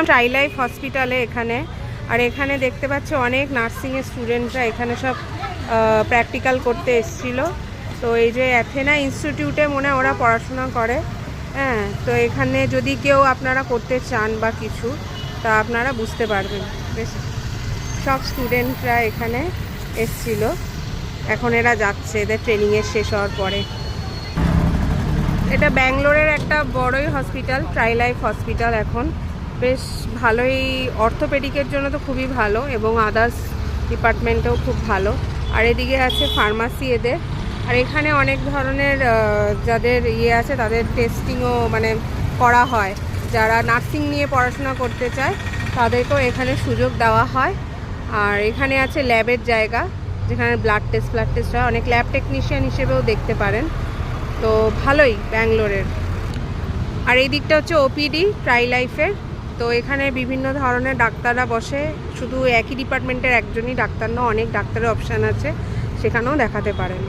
Try life হসপিটালে এখানে। আর এখানে দেখতে পাচ্ছি অনেক নার্সিংয়ের স্টুডেন্টরা এখানে সব প্র্যাকটিক্যাল করতে এসেছিল। তো এই যে অ্যাথেনা ইনস্টিটিউটে মনে হয় ওরা পড়াশোনা করে। হ্যাঁ, তো এখানে যদি কেউ আপনারা করতে চান বা কিছু, তা আপনারা বুঝতে পারবেন। বেশ সব স্টুডেন্টরা এখানে এসছিল, এখন এরা যাচ্ছে এদের ট্রেনিংয়ের শেষ হওয়ার পরে। এটা ব্যাঙ্গালোরের একটা বড়ই হসপিটাল, ট্রাই লাইফ হসপিটাল। এখন বেশ ভালোই, অর্থোপেডিকের জন্য তো খুবই ভালো এবং আদার্স ডিপার্টমেন্টেও খুব ভালো। আর এদিকে আছে ফার্মাসি এদের। আর এখানে অনেক ধরনের যাদের আছে তাদের টেস্টিংও মানে করা হয়। যারা নার্সিং নিয়ে পড়াশোনা করতে চায় তাদেরকেও এখানে সুযোগ দেওয়া হয়। আর এখানে আছে ল্যাবের জায়গা, যেখানে ব্লাড টেস্ট হয়। অনেক ল্যাব টেকনিশিয়ান হিসেবেও দেখতে পারেন। তো ভালোই ব্যাঙ্গালোরের। আর এই দিকটা হচ্ছে ওপিডি ট্রাই লাইফের। তো এখানে বিভিন্ন ধরনের ডাক্তাররা বসে, শুধু একই ডিপার্টমেন্টের একজনই ডাক্তার না, অনেক ডাক্তারের অপশান আছে, সেখানেও দেখাতে পারেন।